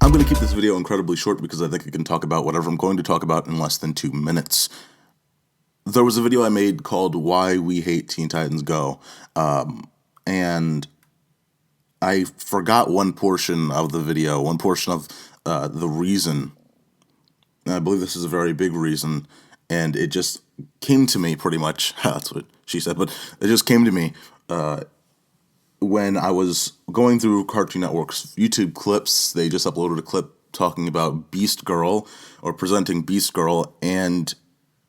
I'm going to keep this video incredibly short because I think I can talk about whatever I'm going to talk about in less than 2 minutes. There was a video I made called Why We Hate Teen Titans Go, and I forgot one portion of the video, one portion of the reason. And I believe this is a very big reason, and it just came to me pretty much. That's what she said, but it just came to me when I was going through Cartoon Network's YouTube clips. They just uploaded a clip talking about Beast Girl, or presenting Beast Girl, and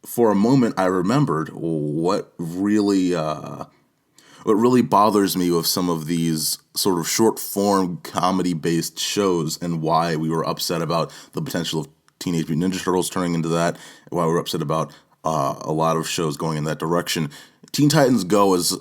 for a moment I remembered what really bothers me with some of these sort of short-form comedy-based shows, and why we were upset about the potential of Teenage Mutant Ninja Turtles turning into that, and why we were upset about a lot of shows going in that direction. Teen Titans Go is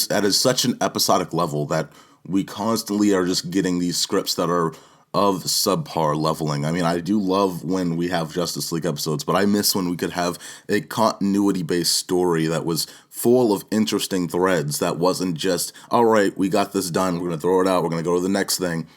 at such an episodic level that we constantly are just getting these scripts that are of subpar leveling. I mean, I do love when we have Justice League episodes, but I miss when we could have a continuity-based story that was full of interesting threads, that wasn't just, all right, we got this done, we're going to throw it out, we're going to go to the next thing.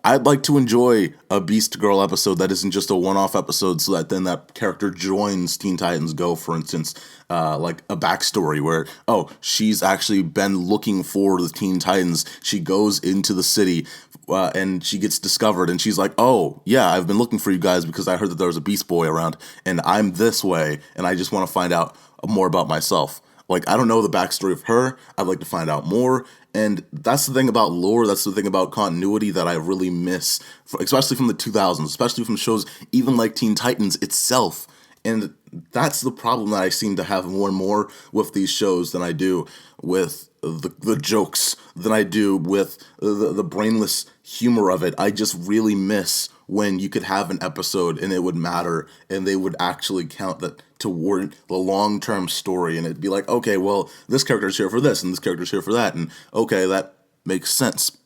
I'd like to enjoy a Beast Girl episode that isn't just a one-off episode, so that then that character joins Teen Titans Go, for instance, like a backstory where, oh, she's actually been looking for the Teen Titans. She goes into the city and she gets discovered, and she's like, oh, yeah, I've been looking for you guys because I heard that there was a Beast Boy around, and I'm this way, and I just want to find out more about myself. Like, I don't know the backstory of her. I'd like to find out more. And that's the thing about lore, that's the thing about continuity that I really miss, especially from the 2000s, especially from shows even like Teen Titans itself. And that's the problem that I seem to have more and more with these shows than I do with the jokes, than I do with the brainless humor of it. I just really miss when you could have an episode and it would matter, and they would actually count that toward the long-term story, and it'd be like, okay, well, this character's here for this, and this character's here for that, and okay, that makes sense.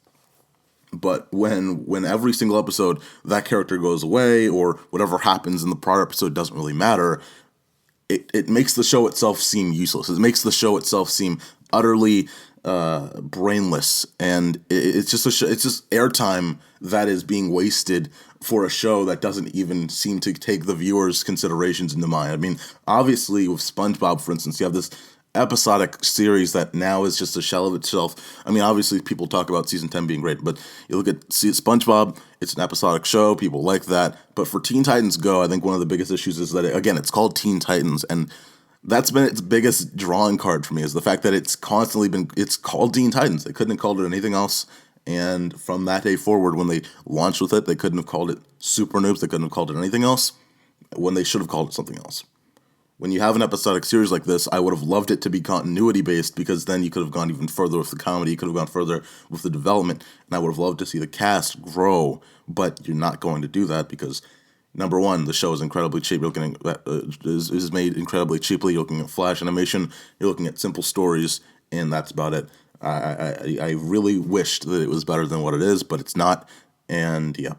But when every single episode that character goes away, or whatever happens in the prior episode doesn't really matter, it makes the show itself seem useless. It makes the show itself seem utterly brainless, and it's just it's just airtime that is being wasted for a show that doesn't even seem to take the viewer's considerations into mind. I mean, obviously with SpongeBob, for instance, you have this episodic series that now is just a shell of itself. I mean, obviously people talk about season 10 being great, but you look at SpongeBob, it's an episodic show, people like that. But for Teen Titans Go, I think one of the biggest issues is that, again, it's called Teen Titans, and that's been its biggest drawing card for me, is the fact that it's called Teen Titans. They couldn't have called it anything else. And from that day forward, when they launched with it, they couldn't have called it Super Noobs. They couldn't have called it anything else, when they should have called it something else. When you have an episodic series like this, I would have loved it to be continuity-based, because then you could have gone even further with the comedy, you could have gone further with the development, and I would have loved to see the cast grow, but you're not going to do that because, number one, the show is incredibly cheap. You're looking at, is made incredibly cheaply. You're looking at flash animation, you're looking at simple stories, and that's about it. I really wished that it was better than what it is, but it's not, and yeah.